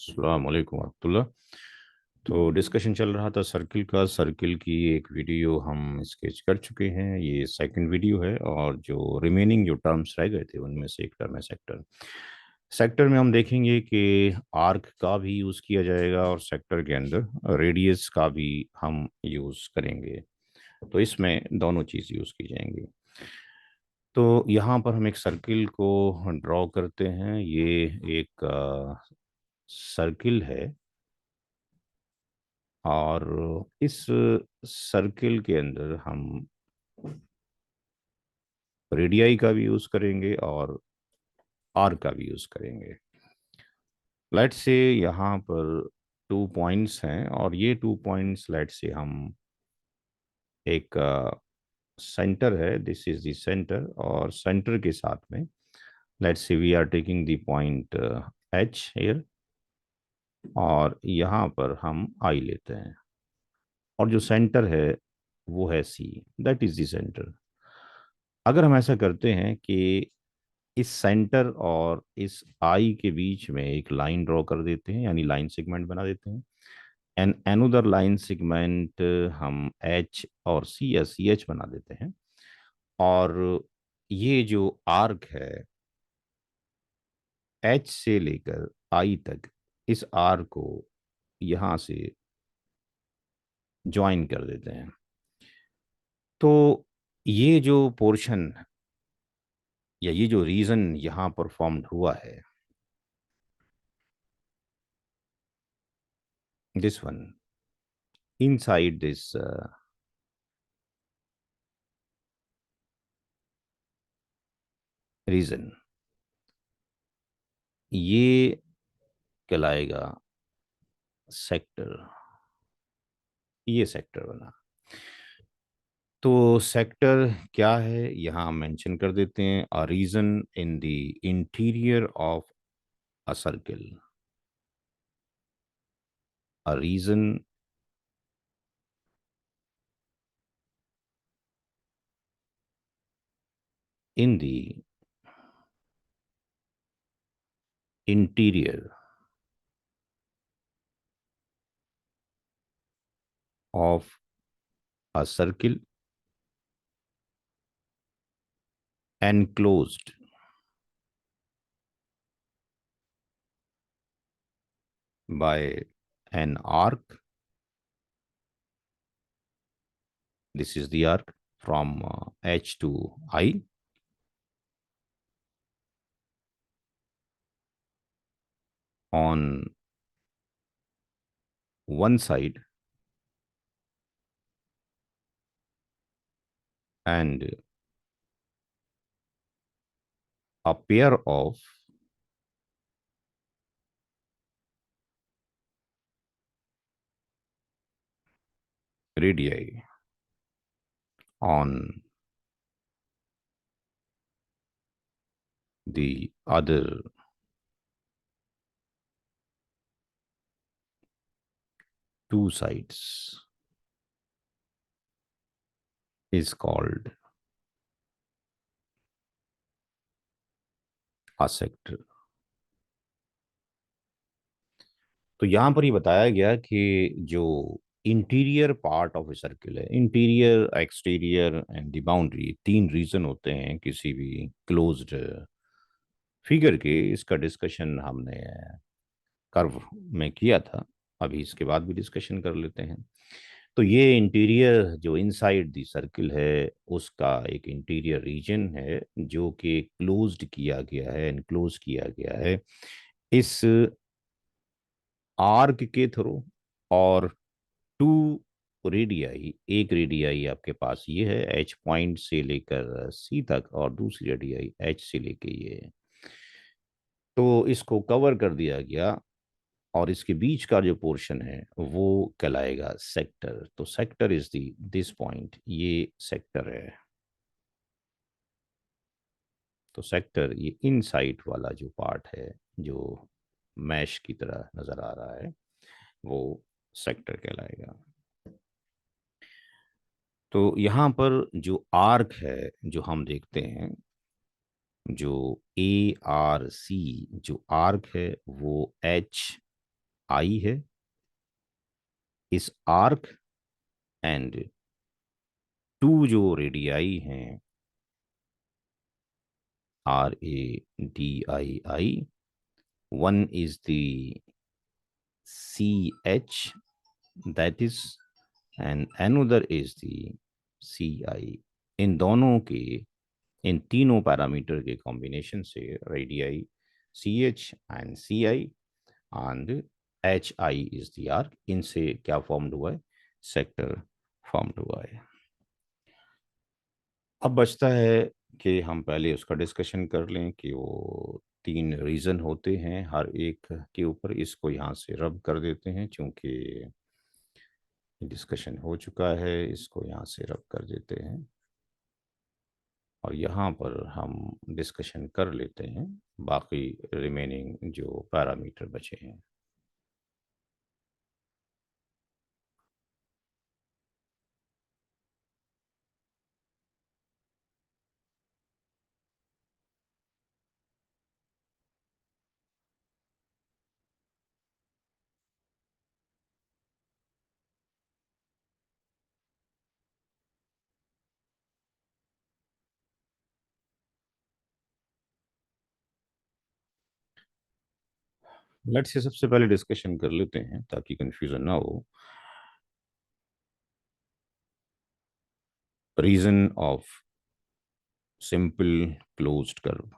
अस्सलाम वालेकुम वरहमतुल्लाह। तो डिस्कशन चल रहा था सर्किल का। सर्किल की एक वीडियो हम स्केच कर चुके हैं, ये सेकंड वीडियो है। और जो रिमेनिंग जो टर्म्स रह गए थे उनमें से एक टर्म है सेक्टर। सेक्टर में हम देखेंगे कि आर्क का भी यूज़ किया जाएगा और सेक्टर के अंदर रेडियस का भी हम यूज़ करेंगे। तो इसमें दोनों चीज़ यूज़ की जाएंगी। तो यहाँ पर हम एक सर्किल को ड्रॉ करते हैं। ये एक सर्किल है और इस सर्किल के अंदर हम रेडियाई का भी यूज करेंगे और आर का भी यूज करेंगे। लेट से यहाँ पर 2 पॉइंट्स हैं और ये 2 पॉइंट्स लेट से हम एक सेंटर है, दिस इज द सेंटर, और सेंटर के साथ में let's say we are taking the point H here, और यहाँ पर हम आई लेते हैं और जो सेंटर है वो है सी, दैट इज द सेंटर। अगर हम ऐसा करते हैं कि इस सेंटर और इस आई के बीच में एक लाइन ड्रॉ कर देते हैं, यानी लाइन सेगमेंट बना देते हैं, एंड अनदर लाइन सेगमेंट हम एच और सी या सी एच बना देते हैं। और ये जो आर्क है एच से लेकर आई तक, इस आर्क को यहां से ज्वाइन कर देते हैं। तो ये जो पोर्शन या ये जो रीजन यहां पर फॉर्म्ड हुआ है, this one inside this region, ये कहलाएगा सेक्टर। ये सेक्टर बना। तो सेक्टर क्या है यहाँ हम मेंशन कर देते हैं, a region in the interior of a circle, a region in the interior of a circle enclosed by an arc. This is the arc from H to I, on one side and a pair of radii on the other two sides is called a sector. तो यहां पर ये बताया गया कि जो interior part of a circle है, interior, exterior and the boundary, तीन रीजन होते हैं किसी भी क्लोज्ड फिगर के। इसका डिस्कशन हमने कर्व में किया था, अभी इसके बाद भी डिस्कशन कर लेते हैं। तो ये इंटीरियर जो इनसाइड द सर्किल है उसका एक इंटीरियर रीजन है जो कि क्लोज्ड किया गया है, इनक्लोज किया गया है इस आर्क के थ्रू। और टू रेडियाई, एक रेडियाई आपके पास ये है एच पॉइंट से लेकर सी तक, और दूसरी रेडियाई एच से लेके ये है। तो इसको कवर कर दिया गया और इसके बीच का जो पोर्शन है वो कहलाएगा सेक्टर। तो sector is the this point, ये सेक्टर है। तो सेक्टर ये इनसाइड वाला जो पार्ट है जो मैश की तरह नजर आ रहा है वो सेक्टर कहलाएगा। तो यहाँ पर जो आर्क है जो हम देखते हैं, जो ए आर सी जो आर्क है वो एच आई है, इस आर्क एंड टू जो रेडियाई हैं, RADII, one is the CH, that is, and another is the CI. इन दोनों के, इन तीनों पैरामीटर के कॉम्बिनेशन से radii CH and CI and HI is the arc, इनसे क्या फॉर्म्ड हुआ है, सेक्टर फॉर्म्ड हुआ है। अब बचता है कि हम पहले उसका डिस्कशन कर लें कि वो तीन रीज़न होते हैं हर एक के ऊपर। इसको यहाँ से रब कर देते हैं, क्योंकि डिस्कशन हो चुका है, इसको यहाँ से रब कर देते हैं और यहाँ पर हम डिस्कशन कर लेते हैं बाकी रिमेनिंग जो पैरामीटर बचे हैं। लेट्स से सबसे पहले डिस्कशन कर लेते हैं ताकि कंफ्यूजन ना हो। Region of simple closed curve.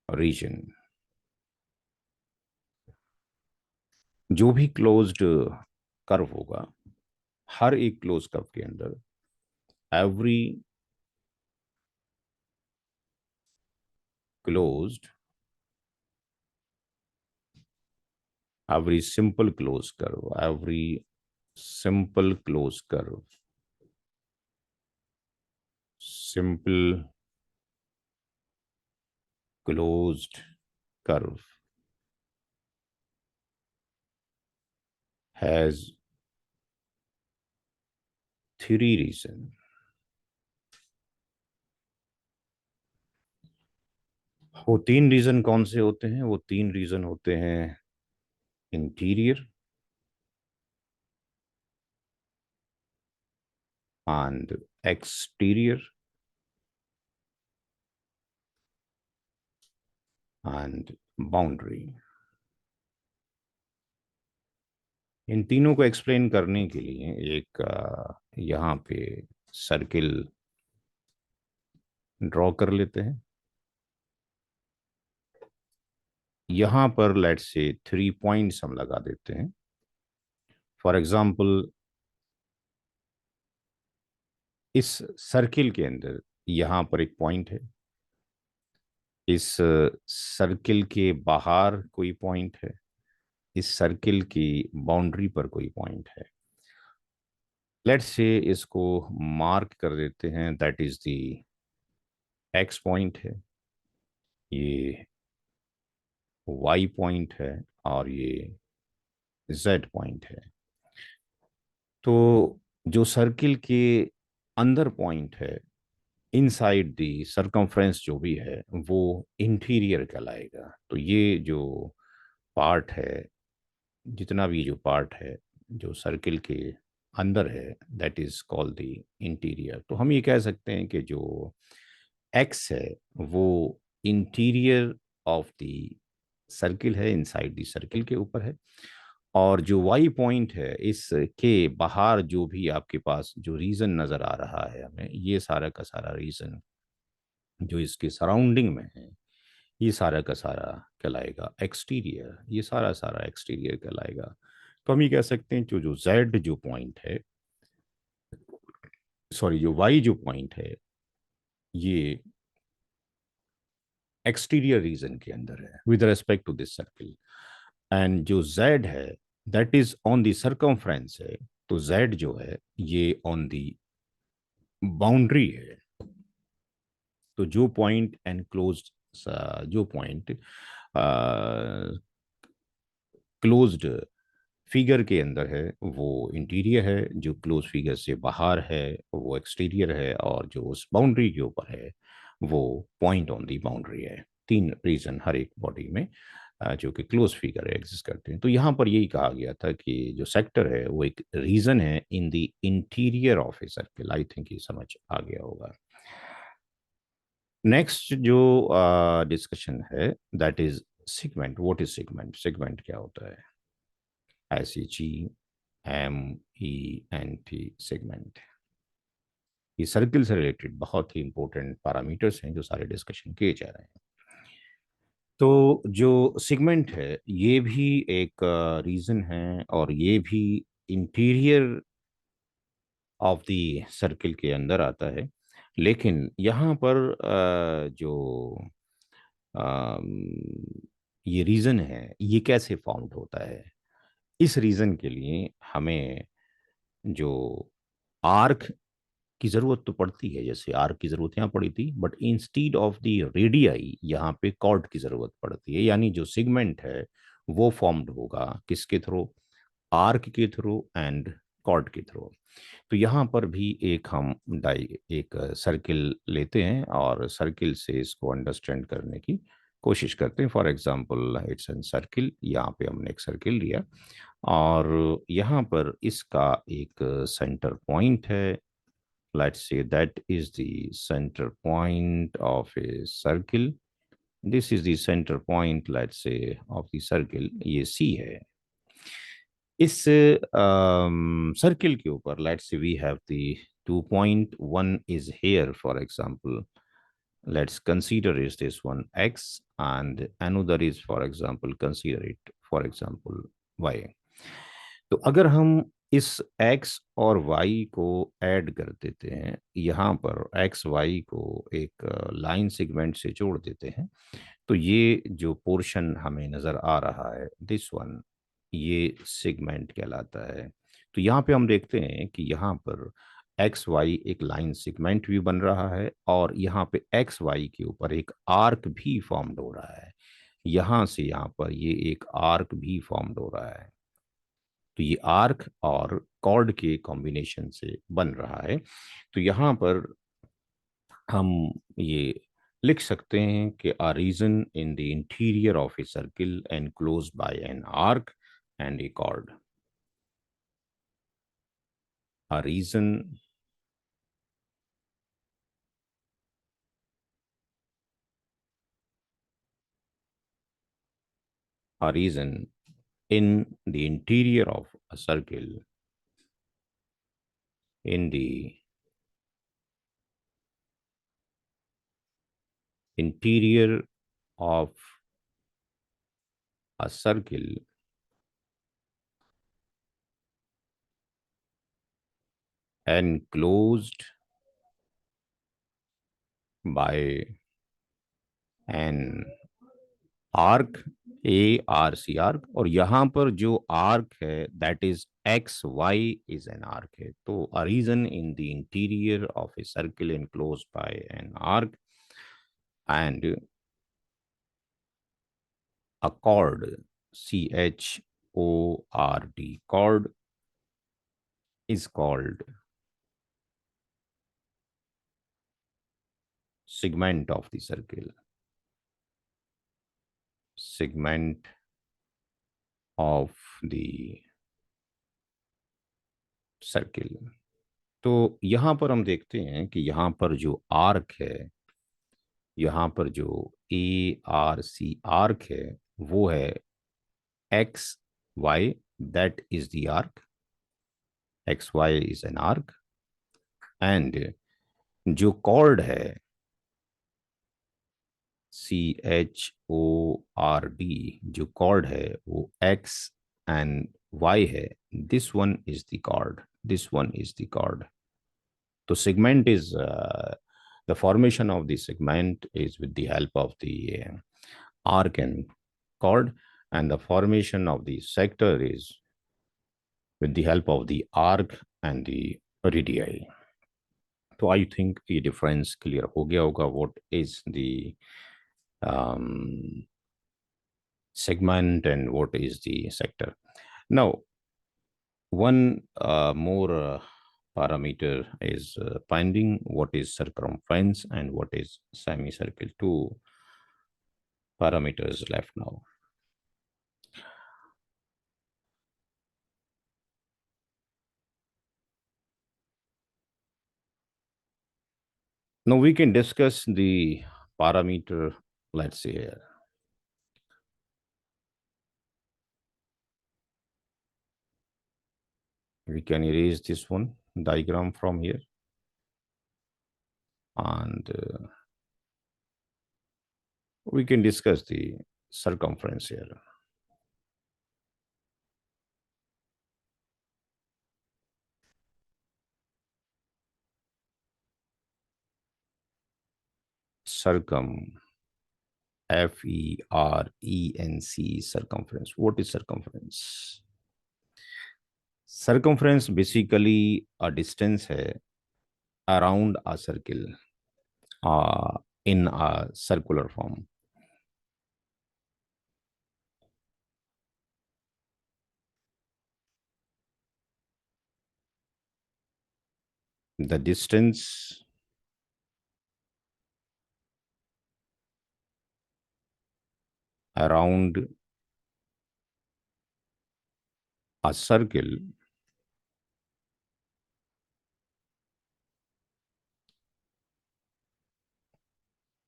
Region, जो भी क्लोज्ड कर्व होगा, हर एक क्लोज कर्व के अंदर every closed, every simple closed curve, every simple closed curve, simple closed curve has three reasons. वो तीन रीजन कौन से होते हैं? वो तीन रीजन होते हैं interior and exterior and boundary. इन तीनों को एक्सप्लेन करने के लिए एक यहाँ पे सर्किल ड्रॉ कर लेते हैं। यहाँ पर लेट्स से 3 पॉइंट्स हम लगा देते हैं। फॉर एग्जाम्पल, इस सर्किल के अंदर यहाँ पर एक पॉइंट है, इस सर्किल के बाहर कोई पॉइंट है, इस सर्किल की बाउंड्री पर कोई पॉइंट है। लेट्स से इसको मार्क कर देते हैं, that is the x point है, ये वाई पॉइंट है और ये जेड पॉइंट है। तो जो सर्किल के अंदर पॉइंट है, इनसाइड दी सरकमफ्रेंस जो भी है, वो इंटीरियर कहलाएगा। तो ये जो पार्ट है, जितना भी जो पार्ट है जो सर्किल के अंदर है, that is called the interior. तो हम ये कह सकते हैं कि जो एक्स है वो इंटीरियर ऑफ द सर्किल है, इनसाइड द सर्किल के ऊपर है। और जो वाई पॉइंट है, इसके बाहर जो भी आपके पास जो रीजन नजर आ रहा है हमें, ये सारा का सारा रीजन जो इसके सराउंडिंग में है, ये सारा का सारा कहलाएगा एक्सटीरियर। ये सारा सारा एक्सटीरियर कहलाएगा। तो हम ये कह सकते हैं जो जो जेड जो पॉइंट है, सॉरी जो वाई जो पॉइंट है, ये एक्सटीरियर रीजन के अंदर है with respect to this circle. And जो जेड है, that is on the circumference है। तो जेड जो है ये ऑन द बाउंड्री है। तो जो पॉइंट एनक्लोज्ड, जो पॉइंट क्लोज्ड फिगर के अंदर है वो इंटीरियर है, जो क्लोज फिगर से बाहर है वो एक्सटीरियर है, और जो उस बाउंड्री के ऊपर है वो पॉइंट ऑन दी बाउंड्री है। तीन रीजन हर एक बॉडी में जो कि क्लोज फिगर एग्जिस्ट करते हैं। तो यहाँ पर यही कहा गया था कि जो सेक्टर है वो एक रीजन है इन the interior of a circle. I think ये समझ आ गया होगा। नेक्स्ट जो डिस्कशन है that is segment. What is segment? Segment क्या होता है? SEGMENT segment. ये सर्किल से रिलेटेड बहुत ही इंपॉर्टेंट पैरामीटर्स हैं जो सारे डिस्कशन किए जा रहे हैं। तो जो सेगमेंट है ये भी एक रीजन है, और ये भी इंटीरियर ऑफ द सर्किल के अंदर आता है। लेकिन यहाँ पर जो ये रीजन है ये कैसे फाउंड होता है? इस रीजन के लिए हमें जो आर्क की जरूरत तो पड़ती है, जैसे आर्क की जरूरत यहाँ पड़ी थी, but instead of the radii यहाँ पे कॉर्ड की जरूरत पड़ती है। यानी जो सेगमेंट है वो फॉर्म्ड होगा किसके थ्रू? आर्क के थ्रू एंड कॉर्ड के थ्रू। तो यहाँ पर भी एक सर्किल लेते हैं और सर्किल से इसको अंडरस्टैंड करने की कोशिश करते हैं। For example it's an circle, यहाँ पे हमने एक सर्किल लिया और यहाँ पर इसका एक सेंटर पॉइंट है। Let's say that is the center point of a circle. This is the center point, let's say, of the circle. ये C है। इस सर्किल के ऊपर let's see we have the 2 point, one is here for example. Let's consider is this one x, and another is for example consider it for example y. तो अगर हम इस x और y को ऐड कर देते हैं, यहाँ पर x y को एक लाइन सेगमेंट से जोड़ देते हैं, तो ये जो पोर्शन हमें नज़र आ रहा है दिस वन, ये सेगमेंट कहलाता है। तो यहाँ पे हम देखते हैं कि यहाँ पर एक्स वाई एक लाइन सेगमेंट भी बन रहा है, और यहाँ पे एक्स वाई के ऊपर एक आर्क भी फॉर्म्ड हो रहा है। यहाँ से यहाँ पर ये एक आर्क भी फॉर्म्ड हो रहा है। तो ये आर्क और कॉर्ड के कॉम्बिनेशन से बन रहा है। तो यहाँ पर हम ये लिख सकते हैं कि a region in the interior of a circle enclosed by an arc and a chord. A region a region in the interior of a circle, in the interior of a circle enclosed by an arc, A R C arc, और यहाँ पर जो arc है that is x Y is an arc है। तो अ region in the interior of a circle enclose by N arc and a cord, CHORD, cord is called segment of the circle, segment of the circle. तो यहाँ पर हम देखते हैं कि यहाँ पर जो आर्क है, यहाँ पर जो ARC आर्क है वो है X Y, that is the arc, X Y is an arc. And जो कॉर्ड है CHORD, जो कॉर्ड है वो एक्स एंड वाई है। This one is the chord, this one is the chord. तो segment is the formation of the segment is with the help of the arc and chord, and the formation of the sector is with the help of the arc and the radii. तो I think ये difference clear हो गया होगा what is the segment and what is the sector. Now One more parameter is finding what is circumference and what is semicircle. Two parameters left now. Now we can discuss the parameter. Let's see here. We can erase this one diagram from here, and we can discuss the circumference here. Circum, FERENC, circumference. What is circumference? Circumference basically a distance है around a circle in a circular form. The distance around a circle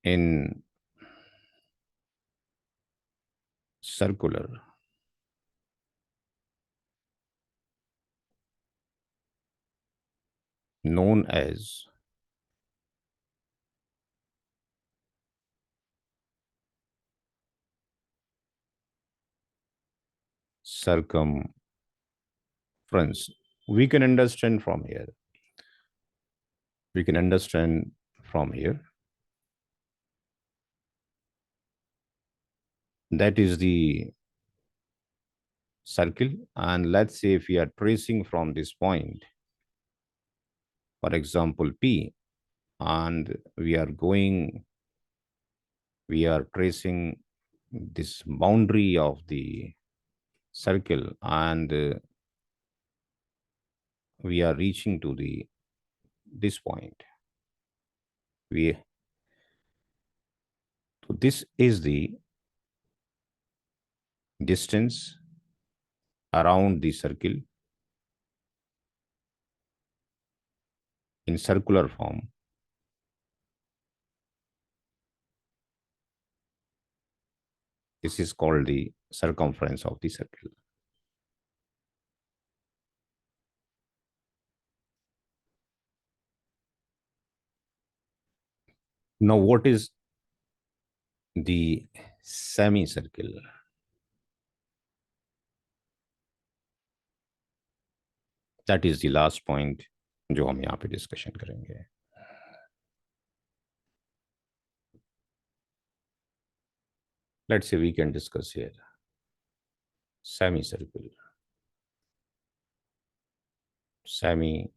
in circular known as circumference. We can understand from here. We can understand from here that is the circle, and let's say if we are tracing from this point, for example P, and we are tracing this boundary of the circle, and we are reaching to the this point. We So this is the distance around the circle in circular form. This is called the circumference of the circle. Now, what is the semicircle? That is the last point जो हम यहाँ पे discussion करेंगे. Let's say we can discuss here semicircle. Semicircle.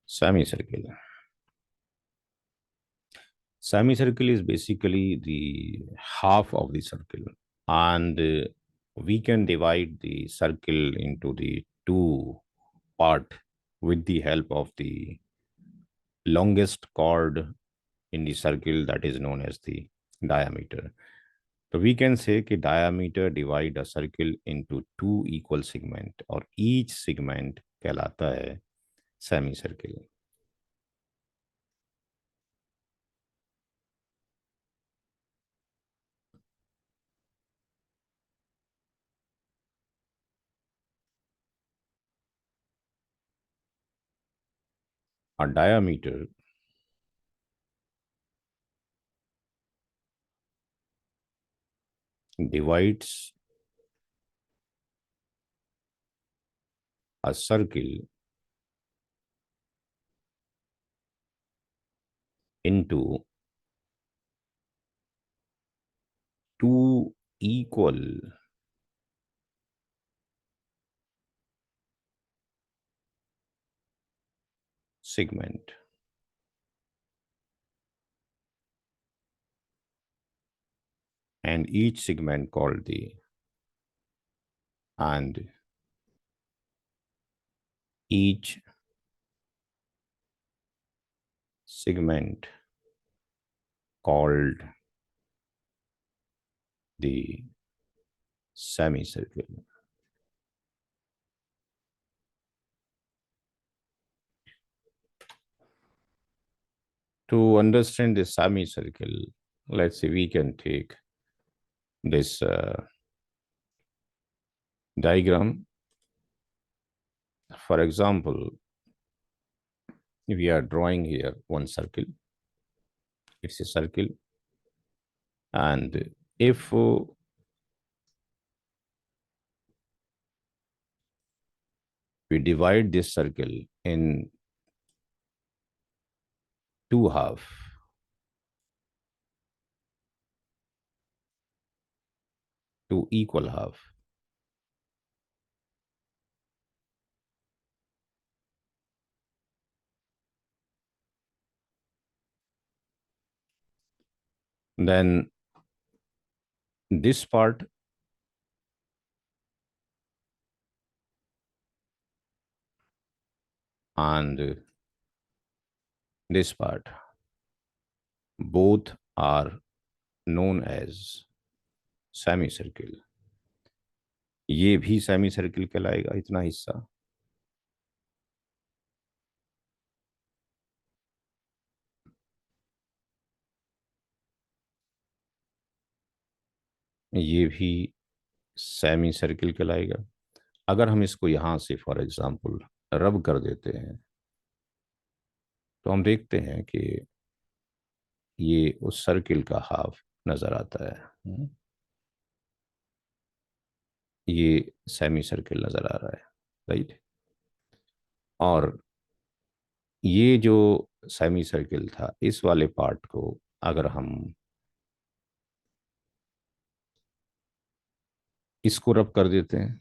Semicircle. Semicircle is basically the half of the circle, and we can divide the circle into the two part with the help of the longest chord in the circle, that is known as the diameter. So we can say कि diameter divide a circle into two equal segment, और each segment कहलाता है semicircle. A diameter divides a circle into two equal segment, and each segment called the and each segment called the semicircle. To understand the semicircle, let's say we can take this diagram. For example, we are drawing here one circle. It's a circle, and if we divide this circle in two halves, two equal halves, then this part and this part both are known as semicircle. ये भी semicircle कहलाएगा, इतना हिस्सा. ये भी semi circle कहलाएगा. अगर हम इसको यहां से फॉर एग्जांपल रब कर देते हैं तो हम देखते हैं कि ये उस सर्किल का हाफ नजर आता है. ये सेमी सर्किल नजर आ रहा है, राइट. और ये जो सेमी सर्किल था, इस वाले पार्ट को अगर हम इसको रब कर देते हैं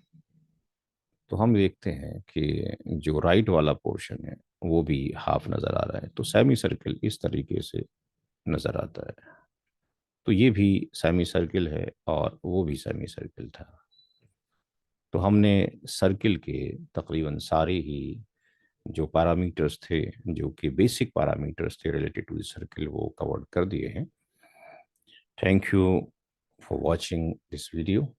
तो हम देखते हैं कि जो राइट वाला पोर्शन है वो भी हाफ नजर आ रहा है. तो सेमी सर्किल इस तरीके से नजर आता है. तो ये भी सेमी सर्किल है और वो भी सेमी सर्किल था. तो हमने सर्किल के तकरीबन सारे ही जो पैरामीटर्स थे, जो कि बेसिक पैरामीटर्स थे रिलेटेड टू सर्किल, वो कवर कर दिए हैं. Thank you for watching this video.